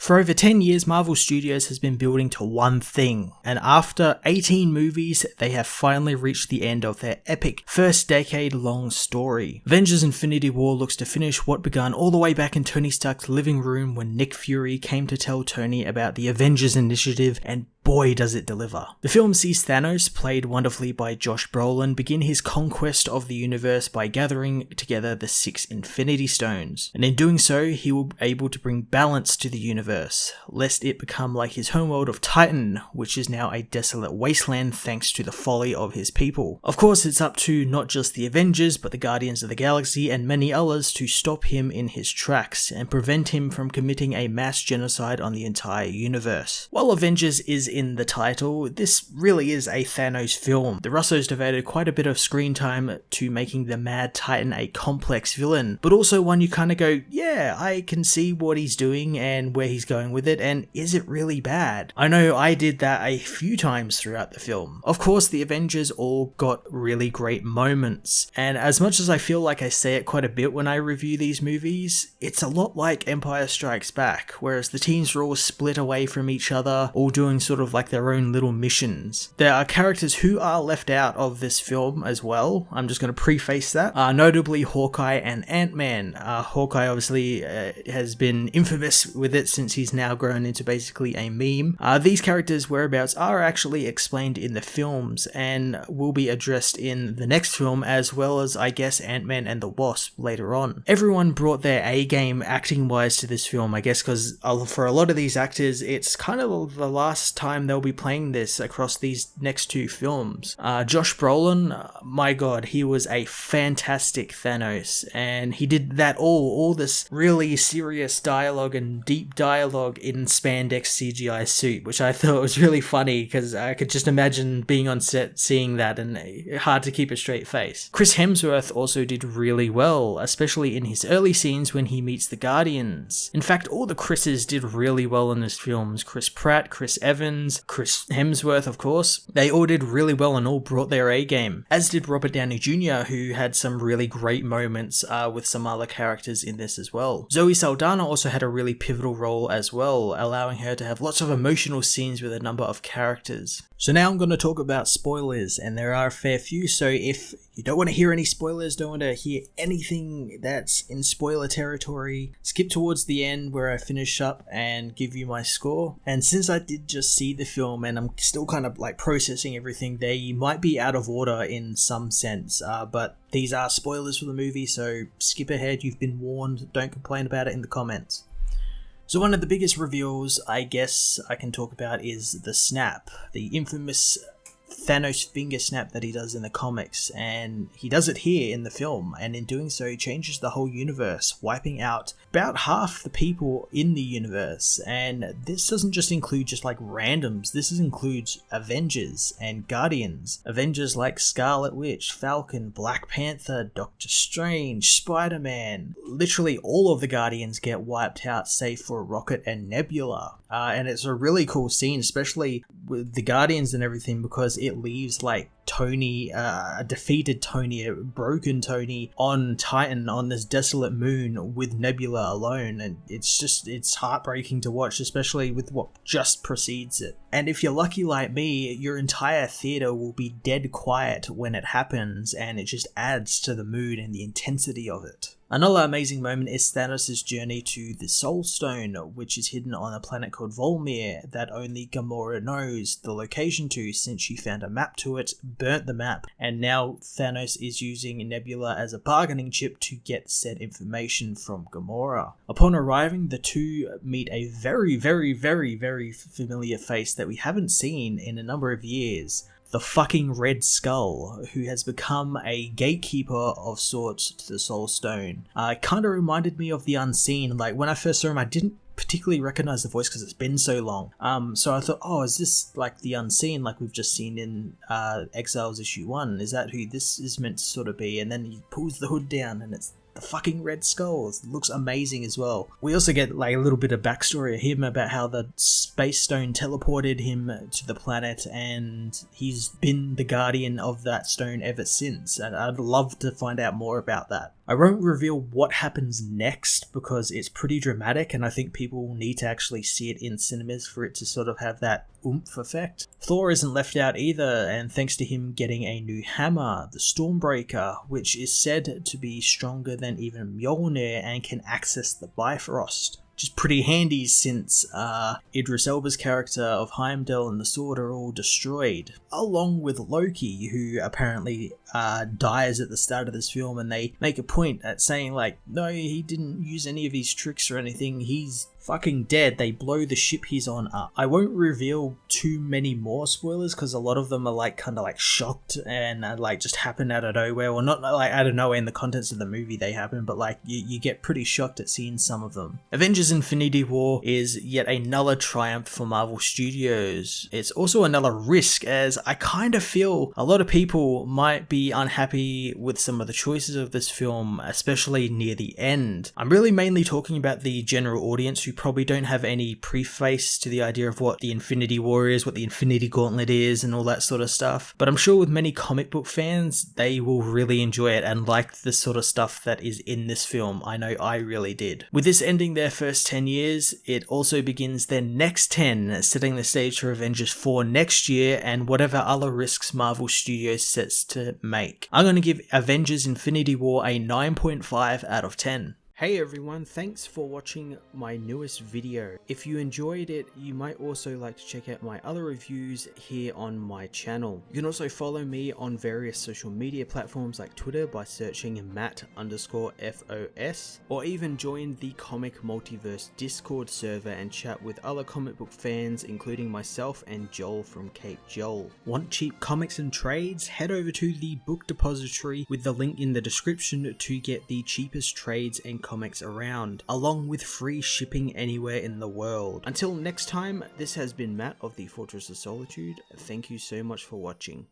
For over 10 years, Marvel Studios has been building to one thing, and after 18 movies, they have finally reached the end of their epic first decade-long story. Avengers Infinity War looks to finish what began all the way back in Tony Stark's living room when Nick Fury came to tell Tony about the Avengers Initiative, and boy does it deliver. The film sees Thanos, played wonderfully by Josh Brolin, begin his conquest of the universe by gathering together the 6 Infinity Stones, and in doing so, he will be able to bring balance to the universe, lest it become like his homeworld of Titan, which is now a desolate wasteland thanks to the folly of his people. Of course, it's up to not just the Avengers, but the Guardians of the Galaxy and many others to stop him in his tracks and prevent him from committing a mass genocide on the entire universe. While Avengers is in the title, this really is a Thanos film. The Russos devoted quite a bit of screen time to making the Mad Titan a complex villain, but also one you kind of go, yeah, I can see what he's doing and where he's going with it, and is it really bad? I know I did that a few times throughout the film. Of course, the Avengers all got really great moments, and as much as I feel like I say it quite a bit when I review these movies, it's a lot like Empire Strikes Back, whereas the teams are all split away from each other, all doing sort of like their own little missions. There are characters who are left out of this film as well. I'm just going to preface that. Notably Hawkeye and Ant-Man. Hawkeye obviously has been infamous with it since he's now grown into basically a meme. These characters' whereabouts are actually explained in the films and will be addressed in the next film, as well as I guess Ant-Man and the Wasp later on. Everyone brought their A game acting wise to this film, I guess, because for a lot of these actors it's kind of the last time they'll be playing this across these next 2 films. Josh Brolin, my god, he was a fantastic Thanos, and he did that all this really serious dialogue and deep dialogue in spandex CGI suit, which I thought was really funny because I could just imagine being on set seeing that and hard to keep a straight face. Chris Hemsworth also did really well, especially in his early scenes when he meets the Guardians. In fact, all the Chris's did really well in this film. Chris Pratt, Chris Evans, Chris Hemsworth, of course. They all did really well and all brought their A game, as did Robert Downey Jr., who had some really great moments with some other characters in this as well. Zoe Saldana also had a really pivotal role as well, allowing her to have lots of emotional scenes with a number of characters. So now I'm going to talk about spoilers, and there are a fair few, so if you don't want to hear any spoilers, don't want to hear anything that's in spoiler territory, skip towards the end where I finish up and give you my score. And since I did just see the film and I'm still kind of like processing everything, they might be out of order in some sense, but these are spoilers for the movie, so skip ahead, you've been warned, don't complain about it in the comments. So one of the biggest reveals I guess I can talk about is the snap, the infamous Thanos finger snap that he does in the comics, and he does it here in the film, and in doing so he changes the whole universe, wiping out about half the people in the universe. And this doesn't just include just like randoms, this includes Avengers and Guardians. Avengers like Scarlet Witch, Falcon, Black Panther, Doctor Strange, Spider-Man. Literally all of the Guardians get wiped out save for Rocket and Nebula. And it's a really cool scene, especially with the Guardians and everything, because it leaves like Tony, a defeated Tony, a broken Tony on Titan on this desolate moon with Nebula alone, and it's heartbreaking to watch, especially with what just precedes it. And if you're lucky like me, your entire theater will be dead quiet when it happens, and it just adds to the mood and the intensity of it. Another amazing moment is Thanos' journey to the Soul Stone, which is hidden on a planet called Volmir that only Gamora knows the location to, since she found a map to it, burnt the map, and now Thanos is using Nebula as a bargaining chip to get said information from Gamora. Upon arriving, the two meet a very familiar face that we haven't seen in a number of years. The fucking Red Skull, who has become a gatekeeper of sorts to the Soul Stone. It kind of reminded me of the Unseen. Like, when I first saw him, I didn't particularly recognize the voice because it's been so long. So I thought, oh, is this like the Unseen, like we've just seen in Exiles issue 1? Is that who this is meant to sort of be? And then he pulls the hood down and it's the fucking Red Skull. It looks amazing as well. We also get like a little bit of backstory of him about how the Space Stone teleported him to the planet, and he's been the guardian of that stone ever since, and I'd love to find out more about that. I won't reveal what happens next because it's pretty dramatic and I think people need to actually see it in cinemas for it to sort of have that oomph effect. Thor isn't left out either, and thanks to him getting a new hammer, the Stormbreaker, which is said to be stronger than even Mjolnir and can access the Bifrost. Which is pretty handy since Idris Elba's character of Heimdall and the sword are all destroyed. Along with Loki, who apparently dies at the start of this film, and they make a point at saying like, no, he didn't use any of his tricks or anything, he's fucking dead. They blow the ship he's on up. I won't reveal too many more spoilers because a lot of them are like kind of like shocked and like just happen out of nowhere, or not like out of nowhere in the contents of the movie they happen, but like you get pretty shocked at seeing some of them. Avengers Infinity War is yet another triumph for Marvel Studios. It's also another risk, as I kind of feel a lot of people might be unhappy with some of the choices of this film, especially near the end. I'm really mainly talking about the general audience who probably don't have any preface to the idea of what the Infinity War is, what the Infinity Gauntlet is, and all that sort of stuff. But I'm sure with many comic book fans, they will really enjoy it and like the sort of stuff that is in this film. I know I really did. With this ending their first 10 years, it also begins their next 10, setting the stage for Avengers 4 next year and whatever other risks Marvel Studios sets to make. I'm going to give Avengers Infinity War a 9.5 out of 10. Hey everyone, thanks for watching my newest video. If you enjoyed it, you might also like to check out my other reviews here on my channel. You can also follow me on various social media platforms like Twitter by searching Matt_FOS, or even join the Comic Multiverse Discord server and chat with other comic book fans, including myself and Joel from Cape Joel. Want cheap comics and trades? Head over to the book depository with the link in the description to get the cheapest trades and comics around, along with free shipping anywhere in the world. Until next time, this has been Matt of the Fortress of Solitude. Thank you so much for watching.